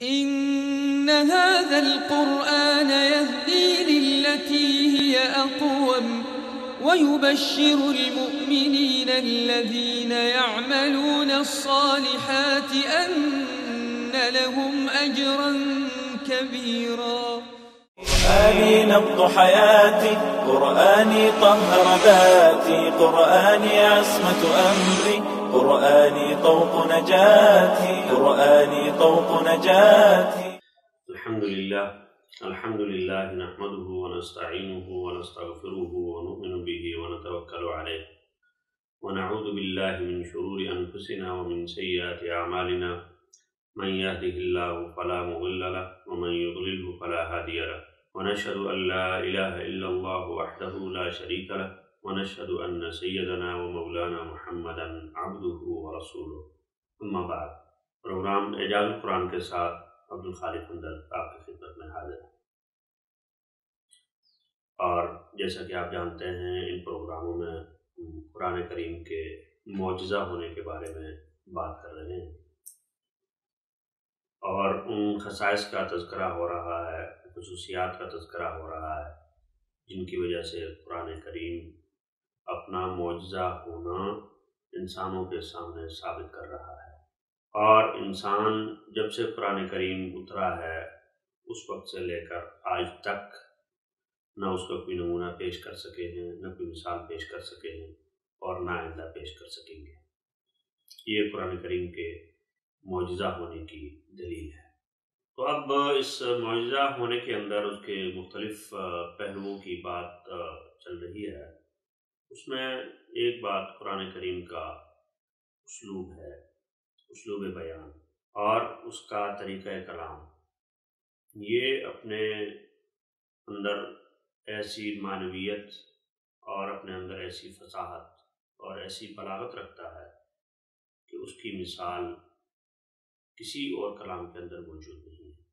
إن هذا القرآن يهدي للتي هي أقوم ويبشر المؤمنين الذين يعملون الصالحات أن لهم أجرا كبيرا. قرآني نبض حياتي، قرآني طهر ذاتي، قرآني عصمة أمري، قرآني طوق نجاتي، قرآني طوق نجاتي. الحمد لله نحمده ونستعينه ونستغفره ونؤمن به ونتوكل عليه ونعوذ بالله من شرور أنفسنا ومن سيئات أعمالنا، من يهده الله فلا مضل له ومن يضلله فلا هادي له، ونشهد أن لا إله إلا الله وحده لا شريك له، ونشهد أن سيدنا ومولانا محمدا عبده ورسوله. اما بعد، پروگرام اعجاز القرآن کے ساتھ عبدالخالق ہمدرد آپ کی خدمت میں حاضر ہے، اور جیسا کہ آپ جانتے ہیں ان پروگراموں میں قرآن کریم کے معجزہ ہونے کے بارے میں بات کر رہے ہیں، اور ان خصائص کا تذکرہ ہو رہا ہے، خصوصیات کا تذکرہ ہو رہا ہے جن کی وجہ سے قرآن کریم اپنا معجزہ ہونا انسانوں کے سامنے ثابت کر رہا ہے۔ اور انسان جب سے قرآن کریم اترا ہے اس وقت سے لے کر آج تک نہ اس کا کوئی نمونہ پیش کر سکے ہیں، نہ کوئی مثال پیش کر سکے ہیں، اور نہ آئندہ پیش کر سکیں گے۔ یہ قرآن کریم کے معجزہ ہونے کی دلیل ہے۔ تو اب اس معجزہ ہونے کے اندر اس کے مختلف پہلوؤں کی بات چل رہی ہے۔ اس میں ایک بات قرآن کریم کا اسلوب ہے، اسلوب بیان اور اس کا طریقہ کلام۔ یہ اپنے اندر ایسی معنویت اور اپنے اندر ایسی فصاحت اور ایسی بلاغت رکھتا ہے کہ اس کی مثال کسی اور کلام کے اندر موجود نہیں ہے۔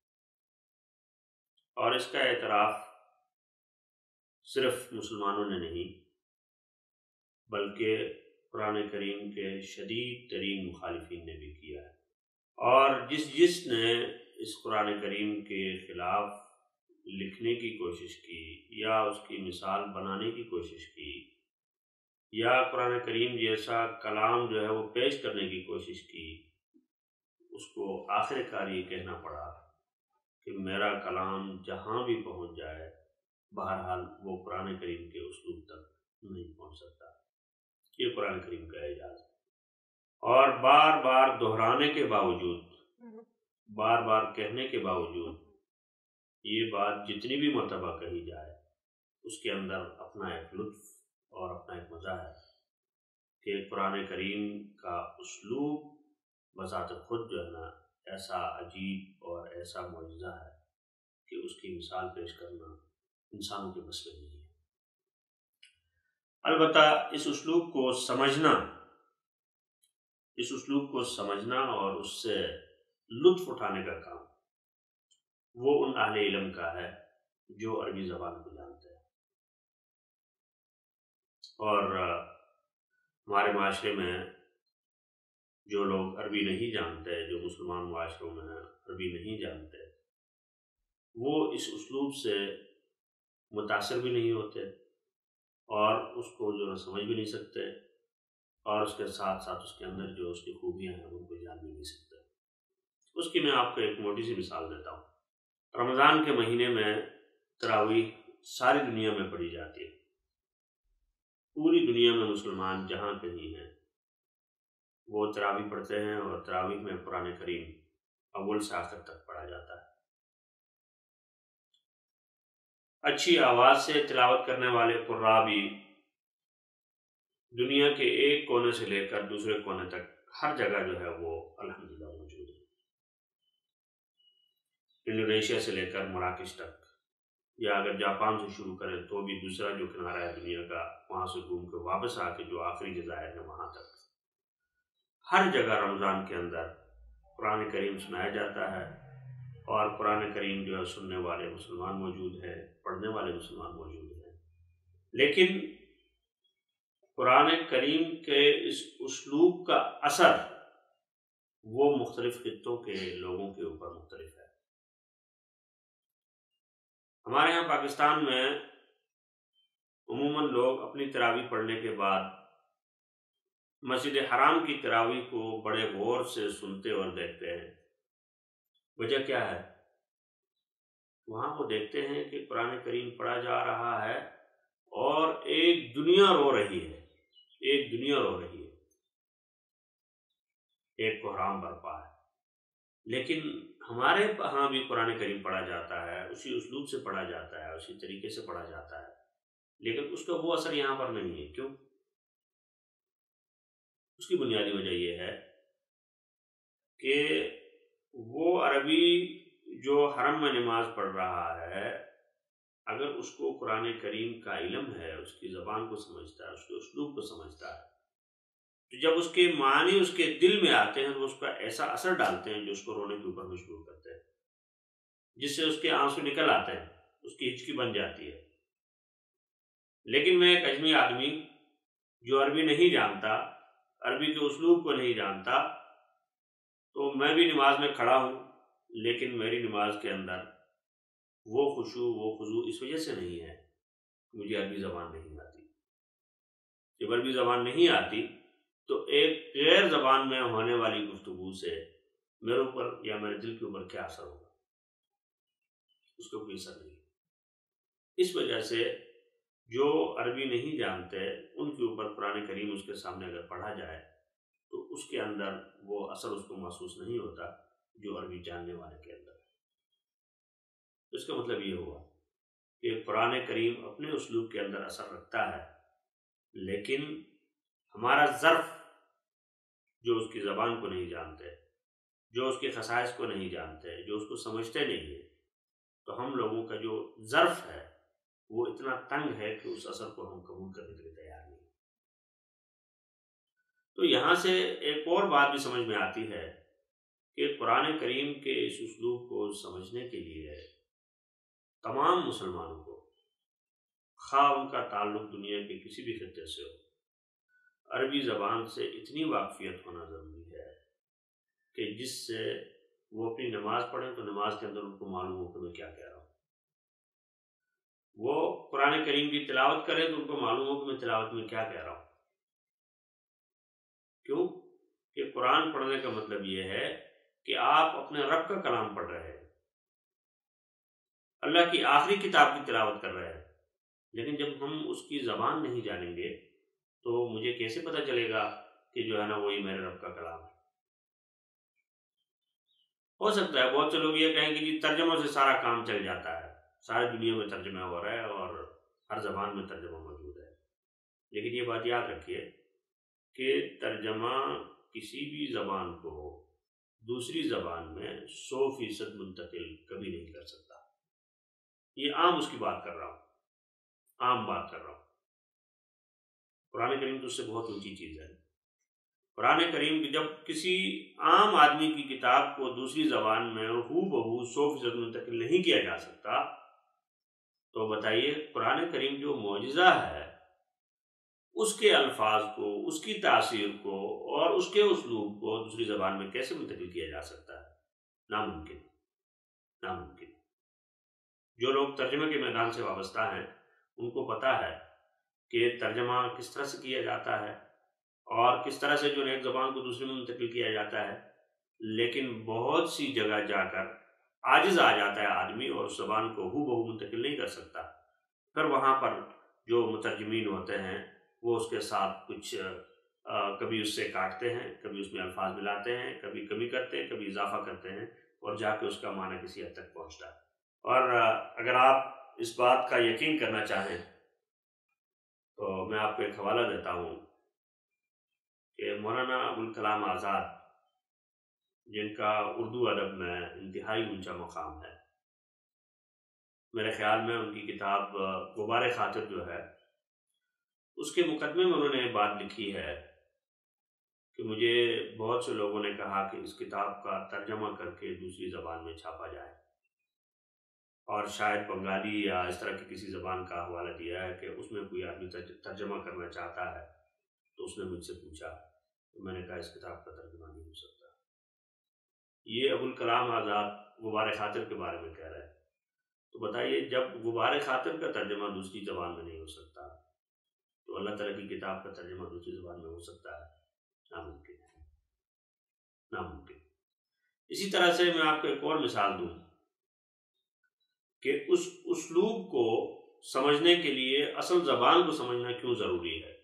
اور اس کا اعتراف صرف مسلمانوں نے نہیں بلکہ قرآن کریم کے شدید ترین مخالفین نے بھی کیا ہے، اور جس نے اس قرآن کریم کے خلاف لکھنے کی کوشش کی یا اس کی مثال بنانے کی کوشش کی یا قرآن کریم جیسا کلام جو ہے وہ پیش کرنے کی کوشش کی، اس کو آخر کار یہ کہنا پڑا کہ میرا کلام جہاں بھی پہنچ جائے بہرحال وہ قرآن کریم کے اسلوب تک نہیں پہنچ سکتا۔ یہ قرآن کریم کا اعجاز ہے، اور بار بار دہرانے کے باوجود، بار بار کہنے کے باوجود، یہ بات جتنی بھی مرتبہ کہی جائے اس کے اندر اپنا ایک لطف اور اپنا ایک مزہ ہے کہ قرآن کریم کا اسلوب بذات خود جو ہے نا ایسا عجیب اور ایسا معجزہ ہے کہ اس کی مثال پیش کرنا انسانوں کے بس میں نہیں ہے۔ البتہ اس اسلوب کو سمجھنا اور اس سے لطف اٹھانے کا کام وہ ان اہل علم کا ہے جو عربی زبان کو جانتے ہیں۔ اور ہمارے معاشرے میں جو لوگ عربی نہیں جانتے، جو مسلمان معاشروں میں عربی نہیں جانتے، وہ اس اسلوب سے متاثر بھی نہیں ہوتے اور اس کو جو سمجھ بھی نہیں سکتے، اور اس کے ساتھ ساتھ اس کے اندر جو اس کی خوبیاں ہیں ان کو جان بھی نہیں سکتے۔ اس کی میں آپ کو ایک موٹی سی مثال دیتا ہوں۔ رمضان کے مہینے میں تراویح ساری دنیا میں پڑھی جاتی ہے۔ پوری دنیا میں مسلمان جہاں کہیں ہیں وہ تراویح پڑھتے ہیں، اور تراویح میں قرآن کریم اول سے آخر تک پڑھا جاتا ہے۔ اچھی آواز سے تلاوت کرنے والے قراء بھی دنیا کے ایک کونے سے لے کر دوسرے کونے تک ہر جگہ جو ہے وہ الحمدللہ موجود ہے۔ انڈونیشیا سے لے کر مراکش تک، یا اگر جاپان سے شروع کریں تو بھی دوسرا جو کنارہ ہے دنیا کا، وہاں سے گھوم کے واپس آ کے جو آخری جزائر ہے وہاں تک، ہر جگہ رمضان کے اندر قرآن کریم سنایا جاتا ہے، اور قرآن کریم جو ہے سننے والے مسلمان موجود ہیں، پڑھنے والے مسلمان موجود ہیں۔ لیکن قرآن کریم کے اس اسلوب کا اثر وہ مختلف خطوں کے لوگوں کے اوپر مختلف ہے۔ ہمارے یہاں پاکستان میں عموماً لوگ اپنی تراویح پڑھنے کے بعد مسجد حرام کی تراویح کو بڑے غور سے سنتے اور دیکھتے ہیں۔ وجہ کیا ہے؟ وہاں وہ دیکھتے ہیں کہ قرآن کریم پڑھا جا رہا ہے اور ایک دنیا رو رہی ہے، ایک دنیا رو رہی ہے، ایک کوہرام برپا ہے۔ لیکن ہمارے ہاں بھی قرآن کریم پڑھا جاتا ہے، اسی اسلوب سے پڑھا جاتا ہے، اسی طریقے سے پڑھا جاتا ہے، لیکن اس کا وہ اثر یہاں پر نہیں ہے۔ کیوں؟ اس کی بنیادی وجہ یہ ہے کہ وہ عربی جو حرم میں نماز پڑھ رہا ہے، اگر اس کو قرآن کریم کا علم ہے، اس کی زبان کو سمجھتا ہے، اس کے اسلوب کو سمجھتا ہے، تو جب اس کے معنی اس کے دل میں آتے ہیں تو اس کا ایسا اثر ڈالتے ہیں جو اس کو رونے کے اوپر مجبور کرتے ہیں، جس سے اس کے آنسو نکل آتے ہیں، اس کی ہچکی بن جاتی ہے۔ لیکن میں ایک اجمی آدمی جو عربی نہیں جانتا، عربی کے اسلوب کو نہیں جانتا، تو میں بھی نماز میں کھڑا ہوں، لیکن میری نماز کے اندر وہ خشوع وہ خضوع اس وجہ سے نہیں ہے کہ مجھے عربی زبان نہیں آتی۔ جب عربی زبان نہیں آتی تو ایک غیر زبان میں ہونے والی گفتگو سے میرے اوپر یا میرے دل کے اوپر کیا اثر ہوگا؟ اس کا کوئی اثر نہیں۔ اس وجہ سے جو عربی نہیں جانتے ان کے اوپر قرآن کریم اس کے سامنے اگر پڑھا جائے تو اس کے اندر وہ اثر اس کو محسوس نہیں ہوتا جو عربی جاننے والے کے اندر ہے۔ اس کا مطلب یہ ہوا کہ قرآن کریم اپنے اسلوب کے اندر اثر رکھتا ہے، لیکن ہمارا ظرف جو اس کی زبان کو نہیں جانتے، جو اس کے خصائص کو نہیں جانتے، جو اس کو سمجھتے نہیں ہیں، تو ہم لوگوں کا جو ظرف ہے وہ اتنا تنگ ہے کہ اس اثر کو ہم قبول کرنے کے لیے تیار نہیں۔ تو یہاں سے ایک اور بات بھی سمجھ میں آتی ہے کہ قرآن کریم کے اس اسلوب کو سمجھنے کے لیے تمام مسلمانوں کو، خواہ ان کا تعلق دنیا کے کسی بھی خطے سے ہو، عربی زبان سے اتنی واقفیت ہونا ضروری ہے کہ جس سے وہ اپنی نماز پڑھیں تو نماز کے اندر ان کو معلوم ہو کہ میں کیا کہہ رہا ہوں، وہ قرآن کریم کی تلاوت کریں تو ان کو معلوم ہو کہ میں تلاوت میں کیا کہہ رہا ہوں۔ کیوں کہ قرآن پڑھنے کا مطلب یہ ہے کہ آپ اپنے رب کا کلام پڑھ رہے ہیں، اللہ کی آخری کتاب کی تلاوت کر رہے ہیں، لیکن جب ہم اس کی زبان نہیں جانیں گے تو مجھے کیسے پتہ چلے گا کہ جو ہے نا وہی میرے رب کا کلام ہے؟ ہو سکتا ہے بہت سے لوگ یہ کہیں کہ جی ترجموں سے سارا کام چل جاتا ہے، ساری دنیا میں ترجمہ ہو رہا ہے اور ہر زبان میں ترجمہ موجود ہے، لیکن یہ بات یاد رکھیے کہ ترجمہ کسی بھی زبان کو دوسری زبان میں 100% منتقل کبھی نہیں کر سکتا۔ یہ عام اس کی بات کر رہا ہوں، عام بات کر رہا ہوں۔ قرآن کریم تو اس سے بہت اونچی چیز ہے۔ قرآن کریم جب کسی عام آدمی کی کتاب کو دوسری زبان میں ہو بہو 100% منتقل نہیں کیا جا سکتا، تو بتائیے قرآن کریم جو معجزہ ہے اس کے الفاظ کو، اس کی تاثیر کو اور اس کے اسلوب کو دوسری زبان میں کیسے منتقل کیا جا سکتا ہے؟ ناممکن، ناممکن۔ جو لوگ ترجمے کے میدان سے وابستہ ہیں ان کو پتہ ہے کہ ترجمہ کس طرح سے کیا جاتا ہے اور کس طرح سے جو ایک زبان کو دوسری میں منتقل کیا جاتا ہے، لیکن بہت سی جگہ جا کر عاجز آ جاتا ہے آدمی اور اس زبان کو ہو بہو منتقل نہیں کر سکتا۔ پھر وہاں پر جو مترجمین ہوتے ہیں وہ اس کے ساتھ کچھ کبھی اس سے کاٹتے ہیں، کبھی اس میں الفاظ ملاتے ہیں، کبھی کمی کرتے ہیں، کبھی اضافہ کرتے ہیں، اور جا کے اس کا معنی کسی حد تک پہنچتا ہے۔ اور اگر آپ اس بات کا یقین کرنا چاہیں تو میں آپ کو ایک حوالہ دیتا ہوں کہ مولانا ابوالکلام آزاد، جن کا اردو ادب میں انتہائی اونچا مقام ہے، میرے خیال میں ان کی کتاب غبار خاطر جو ہے اس کے مقدمے میں انہوں نے بات لکھی ہے کہ مجھے بہت سے لوگوں نے کہا کہ اس کتاب کا ترجمہ کر کے دوسری زبان میں چھاپا جائے، اور شاید بنگالی یا اس طرح کی کسی زبان کا حوالہ دیا ہے کہ اس میں کوئی آدمی ترجمہ کرنا چاہتا ہے، تو اس نے مجھ سے پوچھا، تو میں نے کہا اس کتاب کا ترجمہ نہیں ہو سکتا۔ یہ ابوالکلام آزاد غبار خاطر کے بارے میں کہہ رہے ہیں۔ تو بتائیے جب غبار خاطر کا ترجمہ دوسری زبان میں نہیں ہو سکتا تو اللہ تعالیٰ کی کتاب کا ترجمہ دوسری زبان میں ہو سکتا ہے؟ ناممکن ہے، ناممکن۔ اسی طرح سے میں آپ کو ایک اور مثال دوں کہ اس اسلوب کو سمجھنے کے لیے اصل زبان کو سمجھنا کیوں ضروری ہے۔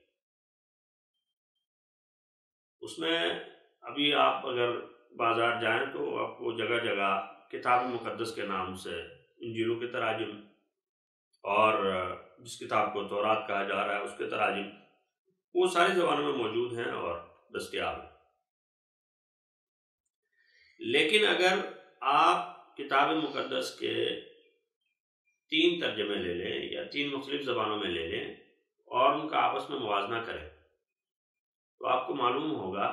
اس میں ابھی آپ اگر بازار جائیں تو آپ کو جگہ جگہ کتاب مقدس کے نام سے انجیلوں کے تراجم اور جس کتاب کو تورات کہا جا رہا ہے اس کے تراجم وہ ساری زبانوں میں موجود ہیں اور دستیاب ہیں۔ لیکن اگر آپ کتاب مقدس کے 3 ترجمے لے لیں یا 3 مختلف زبانوں میں لے لیں اور ان کا آپس میں موازنہ کریں تو آپ کو معلوم ہوگا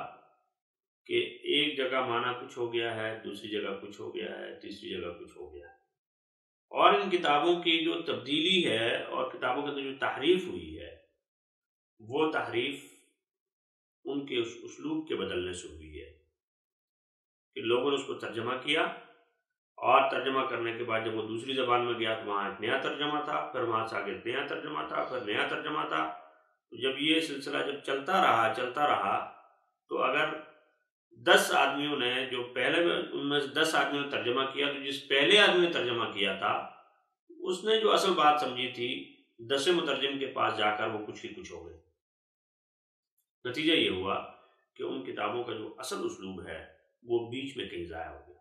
کہ ایک جگہ معنی کچھ ہو گیا ہے، دوسری جگہ کچھ ہو گیا ہے، تیسری جگہ کچھ ہو گیا ہے، اور ان کتابوں کی جو تبدیلی ہے اور کتابوں کے اندر جو تحریف ہوئی ہے وہ تحریف ان کے اس اسلوب کے بدلنے سے ہوئی ہے کہ لوگوں نے اس کو ترجمہ کیا اور ترجمہ کرنے کے بعد جب وہ دوسری زبان میں گیا تو وہاں ایک نیا ترجمہ تھا، پھر وہاں سے آگے نیا ترجمہ تھا، پھر نیا ترجمہ تھا۔ جب یہ سلسلہ جب چلتا رہا تو اگر 10 آدمیوں نے جو پہلے میں ان میں سے 10 آدمیوں نے ترجمہ کیا تو جس پہلے آدمی نے ترجمہ کیا تھا اس نے جو اصل بات سمجھی تھی 10 مترجم کے پاس جا کر وہ کچھ ہی کچھ ہو گئے۔ نتیجہ یہ ہوا کہ ان کتابوں کا جو اصل اسلوب ہے وہ بیچ میں کہیں ضائع ہو گیا۔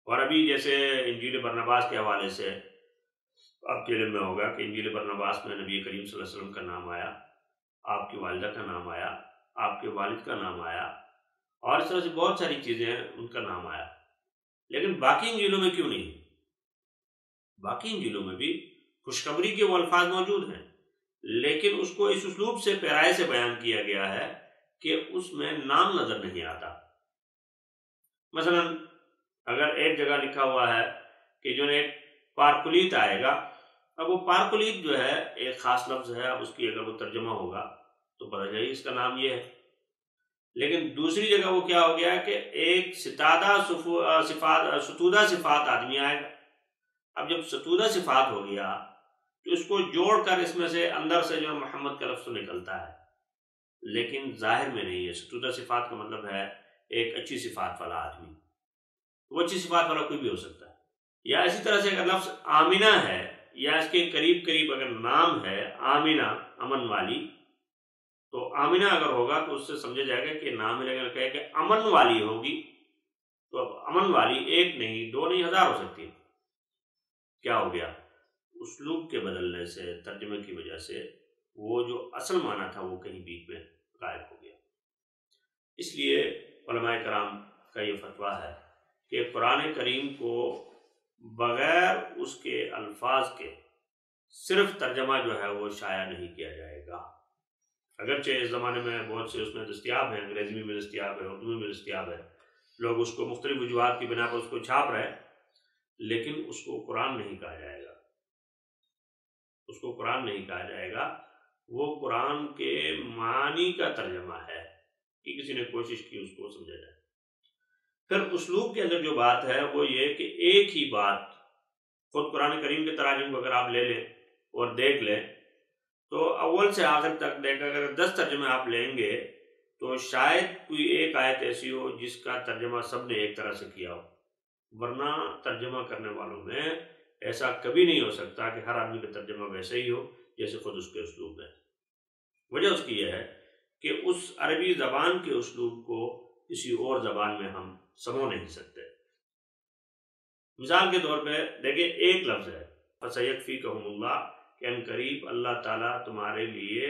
اور ابھی جیسے انجیل برنباس کے حوالے سے آپ کے علم میں ہوگا کہ انجیل برنباس میں نبی کریم صلی اللہ علیہ وسلم کا نام آیا، آپ کی والدہ کا نام آیا، آپ کے والد کا نام آیا، اور اس طرح سے بہت ساری چیزیں ہیں ان کا نام آیا۔ لیکن باقی انجیلوں میں کیوں نہیں؟ باقی انجیلوں میں بھی خوشخبری کے وہ الفاظ موجود ہیں، لیکن اس کو اس اسلوب سے پیرائے سے بیان کیا گیا ہے کہ اس میں نام نظر نہیں آتا۔ مثلا اگر ایک جگہ لکھا ہوا ہے کہ جو ایک پارکلیت آئے گا، اب وہ پارکلیت جو ہے ایک خاص لفظ ہے، اب اس کی اگر وہ ترجمہ ہوگا تو پتہ چلے اس کا نام یہ ہے۔ لیکن دوسری جگہ وہ کیا ہو گیا کہ ایک ستودہ صفات آدمی آئے گا۔ اب جب ستودہ صفات ہو گیا تو اس کو جوڑ کر اس میں سے اندر سے جو محمد کا لفظ نکلتا ہے، لیکن ظاہر میں نہیں ہے۔ ستودہ صفات کا مطلب ہے ایک اچھی صفات والا آدمی، وہ اچھی صفات والا کوئی بھی ہو سکتا ہے۔ یا اسی طرح سے اگر لفظ آمینہ ہے یا اس کے قریب اگر نام ہے آمینہ، امن والی، تو آمینہ اگر ہوگا تو اس سے سمجھا جائے گا کہ نام اگر کہے کہ امن والی ہوگی تو اب امن والی 1 نہیں 2 نہیں 1000 ہو سکتی ہے۔ کیا ہو گیا؟ اسلوب کے بدلنے سے، ترجمے کی وجہ سے وہ جو اصل معنی تھا وہ کہیں بیچ میں غائب ہو گیا۔ اس لیے علماء کرام کا یہ فتویٰ ہے کہ قرآن کریم کو بغیر اس کے الفاظ کے صرف ترجمہ جو ہے وہ شائع نہیں کیا جائے گا۔ اگرچہ اس زمانے میں بہت سے اس میں دستیاب ہیں، انگریزی میں دستیاب ہے، اردو میں دستیاب ہے، لوگ اس کو مختلف وجوہات کی بنا پر اس کو چھاپ رہے ہیں، لیکن اس کو قرآن نہیں کہا جائے گا۔ اس کو قرآن نہیں کہا جائے گا، وہ قرآن کے معنی کا ترجمہ ہے کہ کسی نے کوشش کی اس کو سمجھا جائے۔ پھر اسلوب کے اندر جو بات ہے وہ یہ کہ ایک ہی بات خود قرآن کریم کے تراجم کو اگر آپ لے لیں اور دیکھ لیں تو اول سے آخر تک دیکھ اگر 10 ترجمے آپ لیں گے تو شاید کوئی ایک آیت ایسی ہو جس کا ترجمہ سب نے ایک طرح سے کیا ہو، ورنہ ترجمہ کرنے والوں میں ایسا کبھی نہیں ہو سکتا کہ ہر آدمی کا ترجمہ ویسے ہی ہو جیسے خود اس کے اسلوب ہے۔ وجہ اس کی یہ ہے کہ اس عربی زبان کے اسلوب کو کسی اور زبان میں ہم سمو نہیں سکتے۔ مثال کے طور پہ دیکھیں ایک لفظ ہے فَسَيَكْفِيكَهُمُ اللَّهُ کہ ان قریب اللہ تعالیٰ تمہارے لیے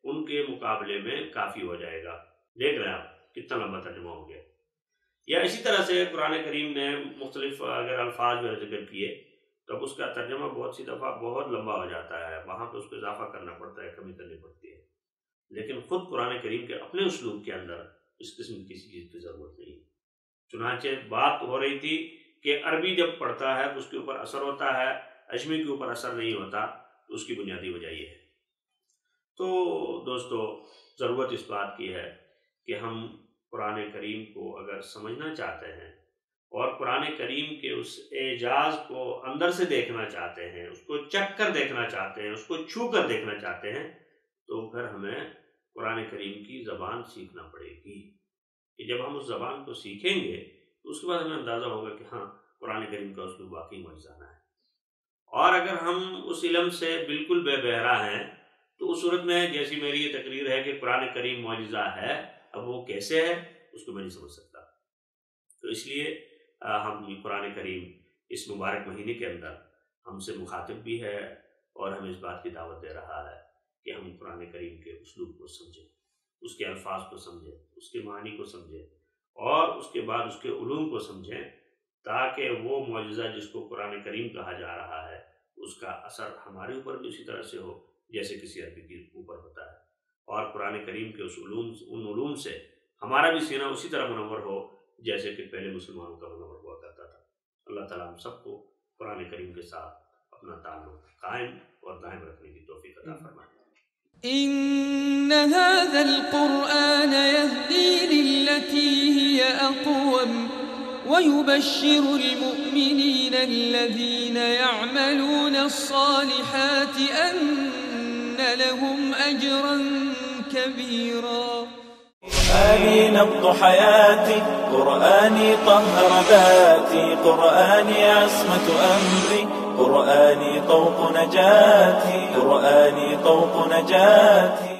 ان کے مقابلے میں کافی ہو جائے گا۔ دیکھ رہے ہیں آپ کتنا لمبا ترجمہ ہو گیا۔ یا اسی طرح سے قرآن کریم نے مختلف اگر الفاظ میں ذکر کیے تو اس کا ترجمہ بہت سی دفعہ بہت لمبا ہو جاتا ہے، وہاں پہ اس کو اضافہ کرنا پڑتا ہے، کمی کرنی پڑتی ہے۔ لیکن خود قرآن کریم کے اپنے اسلوب کے اندر اس قسم کی کسی چیز کی ضرورت نہیں۔ چنانچہ بات ہو رہی تھی کہ عربی جب پڑھتا ہے اس کے اوپر اثر ہوتا ہے، اجمی کے اوپر اثر نہیں ہوتا، تو اس کی بنیادی وجہ یہ ہے۔ تو دوستو ضرورت اس بات کی ہے کہ ہم قرآن کریم کو اگر سمجھنا چاہتے ہیں اور قرآن کریم کے اس اعجاز کو اندر سے دیکھنا چاہتے ہیں، اس کو چکھ کر دیکھنا چاہتے ہیں، اس کو چھو کر دیکھنا چاہتے ہیں، تو پھر ہمیں قرآن کریم کی زبان سیکھنا پڑے گی کہ جب ہم اس زبان کو سیکھیں گے تو اس کے بعد ہمیں اندازہ ہوگا کہ ہاں قرآن کریم کا اسلوب واقعی معجزانہ ہے۔ اور اگر ہم اس علم سے بالکل بے بہرا ہیں تو اس صورت میں جیسی میری یہ تقریر ہے کہ قرآن کریم معجزہ ہے، اب وہ کیسے ہے اس کو میں نہیں سمجھ سکتا۔ تو اس لیے ہم قرآن کریم اس مبارک مہینے کے اندر ہم سے مخاطب بھی ہے اور ہمیں اس بات کی دعوت دے رہا ہے کہ ہم قرآن کریم کے اسلوب کو سمجھیں، اس کے الفاظ کو سمجھیں، اس کے معنی کو سمجھیں، اور اس کے بعد اس کے علوم کو سمجھیں، تاکہ وہ معجزہ جس کو قرآن کریم کہا جا رہا ہے اس کا اثر ہمارے اوپر بھی اسی طرح سے ہو جیسے کسی عربی کے اوپر ہوتا ہے، اور قرآن کریم کے ان علوم سے ہمارا بھی سینہ اسی طرح منور ہو جیسے کہ پہلے مسلمانوں کا منور ہوا کرتا تھا۔ اللہ تعالیٰ ہم سب کو قرآن کریم کے ساتھ اپنا تعلق قائم اور دائم رکھنے کی توفیق عطا فرمائے۔ إن هذا القرآن يهدي للتي هي أقوم ويبشر المؤمنين الذين يعملون الصالحات أن لهم أجرا كبيرا قرآني نبض حياتي، قرآني طهر ذاتي، قرآني عصمة أمري، قرآني طوق نجاتي، قرآني طوق نجاتي.